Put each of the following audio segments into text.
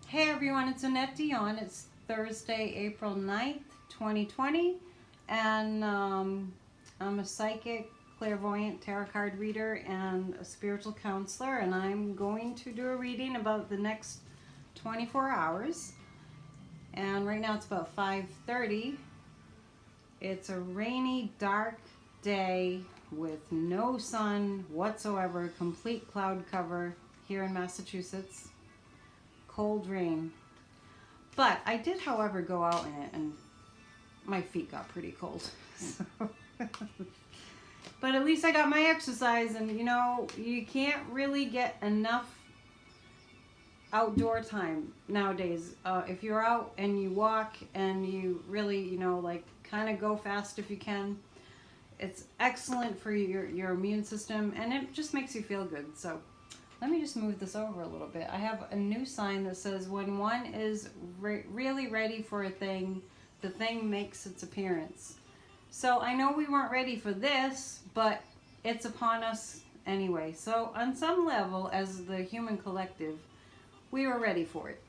Hey everyone, it's Annette Dion. It's Thursday, April 9th, 2020, and I'm a psychic, clairvoyant, tarot card reader, and a spiritual counselor, and I'm going to do a reading about the next 24 hours. And right now it's about 5:30. It's a rainy, dark day with no sun whatsoever, complete cloud cover here in Massachusetts. Cold rain. But I did, however, go out in it, and my feet got pretty cold. So. But at least I got my exercise, and you can't really get enough outdoor time nowadays. If you're out and you walk and you really, like kind of go fast if you can, it's excellent for your immune system, and it just makes you feel good. So let me just move this over a little bit. I have a new sign that says when one is really ready for a thing, the thing makes its appearance. So I know we weren't ready for this, but it's upon us anyway. So on some level, as the human collective, we were ready for it.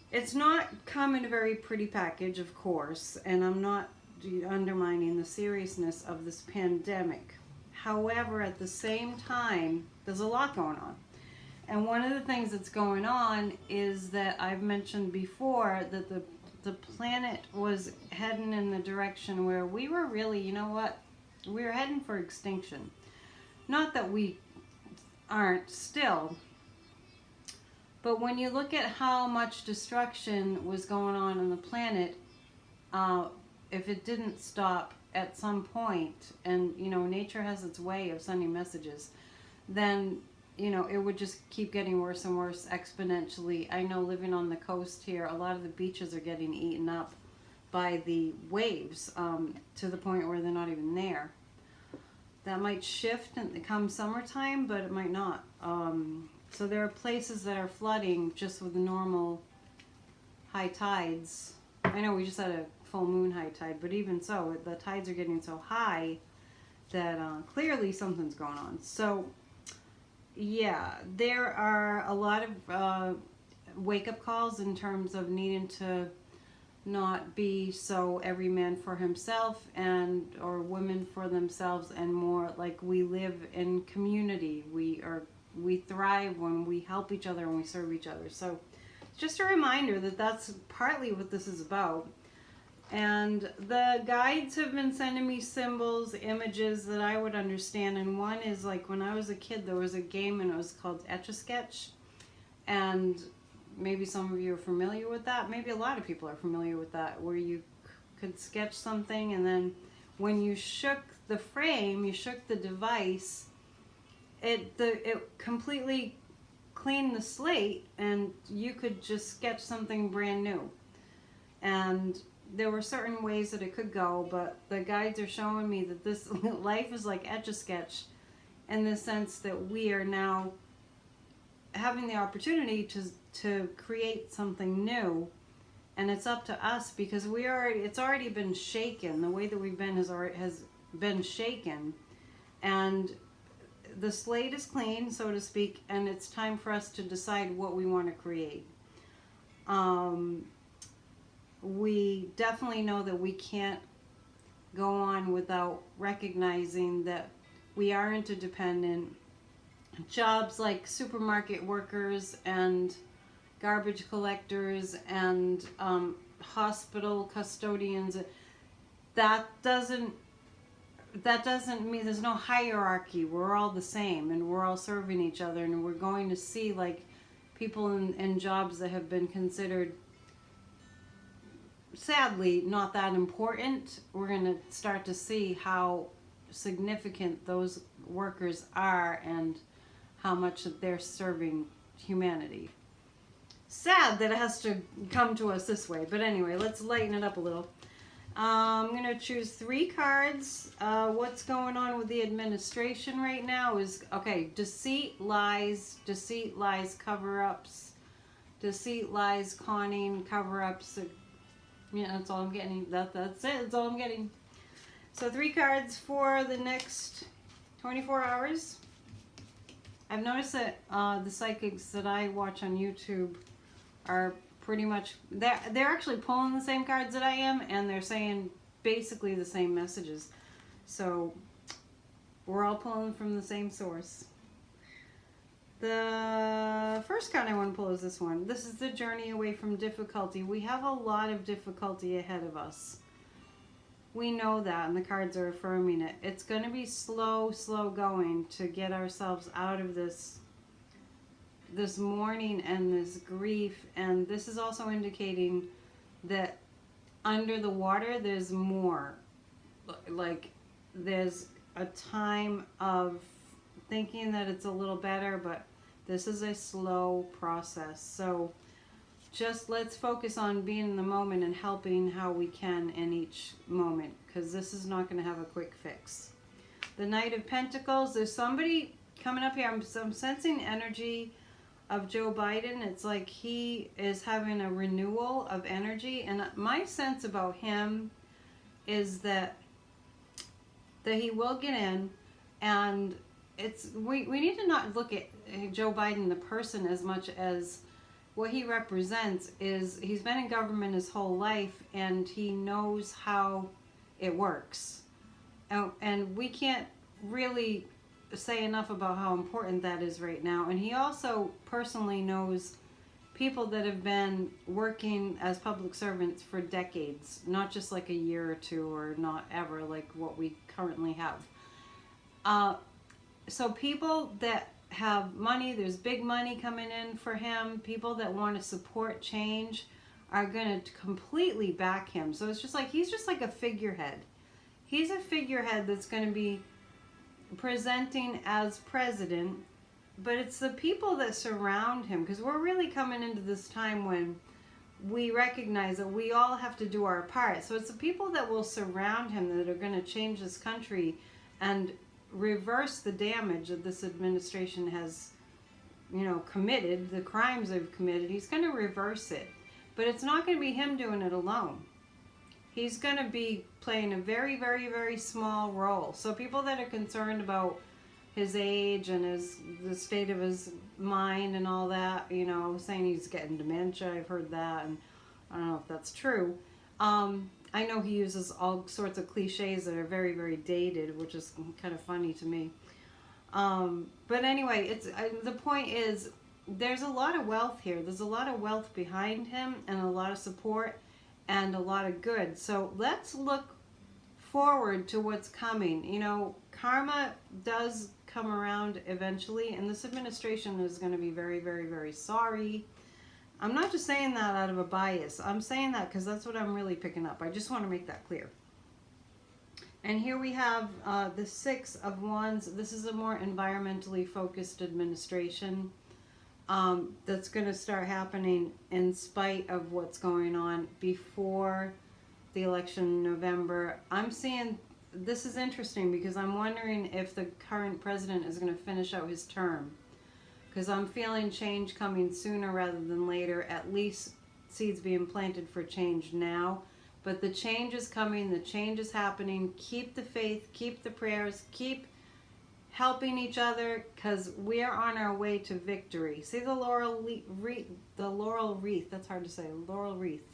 It's not come in a very pretty package, of course, and I'm not undermining the seriousness of this pandemic. However, at the same time, there's a lot going on. And one of the things that's going on is that I've mentioned before that the planet was heading in the direction where we were really, we were heading for extinction. Not that we aren't still, but when you look at how much destruction was going on the planet, if it didn't stop at some point, and nature has its way of sending messages, then it would just keep getting worse and worse exponentially. I know living on the coast here, a lot of the beaches are getting eaten up by the waves, to the point where they're not even there. That might shift and come summertime, but it might not. So there are places that are flooding just with the normal high tides. I know we just had a full moon high tide, but even so, the tides are getting so high that clearly something's going on. So yeah, there are a lot of wake-up calls in terms of needing to not be so every man for himself or women for themselves, and more like we live in community. We thrive when we help each other and we serve each other. So just a reminder that that's partly what this is about. And the guides have been sending me symbols, images that I would understand. And one is like when I was a kid, there was a game and it was called Etch-a-Sketch. And maybe some of you are familiar with that. Maybe a lot of people are familiar with that, where you could sketch something, and then when you shook the frame, you shook the device, it completely cleaned the slate, and you could just sketch something brand new. And there were certain ways that it could go, but the guides are showing me that this life is like Etch-a-Sketch, in the sense that we are now having the opportunity to create something new, and it's up to us, because it's already been shaken. The way that we've been has been shaken, and the slate is clean, so to speak, and it's time for us to decide what we want to create. We definitely know that we can't go on without recognizing that we are interdependent. Jobs like supermarket workers and garbage collectors and hospital custodians, that doesn't mean there's no hierarchy. We're all the same, and we're all serving each other, and we're going to see like people in jobs that have been considered sadly not that important. We're going to start to see how significant those workers are and how much that they're serving humanity. Sad that it has to come to us this way, but anyway, let's lighten it up a little. I'm going to choose 3 cards. What's going on with the administration right now is, okay, deceit, lies, cover-ups, deceit, lies, conning, cover-ups. Yeah, that's all I'm getting. That's it. That's all I'm getting. So 3 cards for the next 24 hours. I've noticed that the psychics that I watch on YouTube are pretty much, they're actually pulling the same cards that I am, and they're saying basically the same messages. So we're all pulling from the same source. The first card I want to pull is this one. This is the journey away from difficulty. We have a lot of difficulty ahead of us. We know that, and the cards are affirming it. It's going to be slow going to get ourselves out of this mourning and this grief. And this is also indicating that under the water there's more. Like there's a time of thinking that it's a little better, but this is a slow process. So just let's focus on being in the moment and helping how we can in each moment, because this is not going to have a quick fix. The Knight of Pentacles, there's somebody coming up here. I'm sensing energy of Joe Biden. It's like he is having a renewal of energy, and my sense about him is that he will get in, and we need to not look at Joe Biden the person as much as what he represents. Is he's been in government his whole life, and he knows how it works, and we can't really say enough about how important that is right now. And he also personally knows people that have been working as public servants for decades, not just like a year or two, or not ever like what we currently have. So people that have money, there's big money coming in for him. People that want to support change are going to completely back him. So it's just like, he's just like a figurehead. He's a figurehead that's going to be presenting as president, but it's the people that surround him, because we're really coming into this time when we recognize that we all have to do our part. So it's the people that will surround him that are going to change this country and reverse the damage that this administration has, committed, the crimes they've committed. He's going to reverse it, but it's not going to be him doing it alone. He's going to be playing a very, very, very small role. So people that are concerned about his age and the state of his mind and all that, saying he's getting dementia, I've heard that, and I don't know if that's true. I know he uses all sorts of cliches that are very, very dated, which is kind of funny to me. But anyway, the point is, there's a lot of wealth here. There's a lot of wealth behind him, and a lot of support, and a lot of good. So let's look forward to what's coming. Karma does come around eventually, and this administration is going to be very, very, very sorry. I'm not just saying that out of a bias. I'm saying that because that's what I'm really picking up. I just want to make that clear. And here we have the Six of Wands. This is a more environmentally focused administration that's going to start happening in spite of what's going on before the election in November. I'm seeing, this is interesting because I'm wondering if the current president is going to finish out his term. Because I'm feeling change coming sooner rather than later, at least seeds being planted for change now. But the change is coming, the change is happening. Keep the faith, keep the prayers, keep helping each other, because we are on our way to victory. See the laurel wreath, that's hard to say, laurel wreath.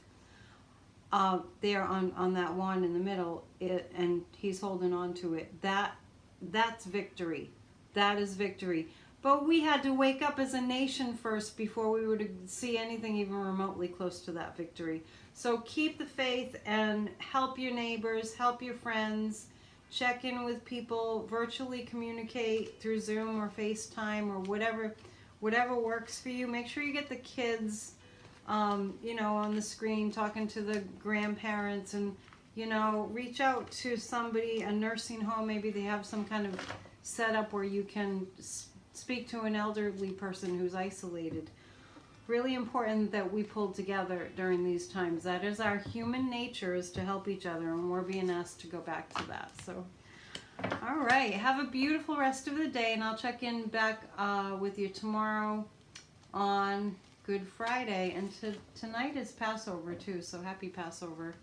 There on that wand in the middle, and he's holding on to it. That's victory. That is victory. But we had to wake up as a nation first before we were to see anything even remotely close to that victory. So keep the faith and help your neighbors, help your friends, check in with people, virtually communicate through Zoom or FaceTime or whatever works for you. Make sure you get the kids, on the screen, talking to the grandparents, and, reach out to somebody, a nursing home. Maybe they have some kind of setup where you can speak to an elderly person who's isolated. Really important that we pull together during these times. That is our human nature, is to help each other, and we're being asked to go back to that. So, all right, have a beautiful rest of the day, and I'll check in back with you tomorrow on Good Friday. And tonight is Passover too, so happy Passover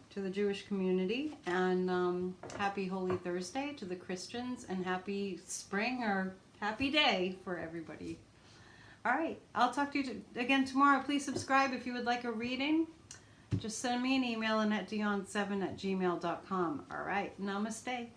to the Jewish community, and happy Holy Thursday to the Christians, and happy spring or happy day for everybody. All right. I'll talk to you again tomorrow. Please subscribe if you would like a reading. Just send me an email, AnnetteDion7@gmail.com. All right. Namaste.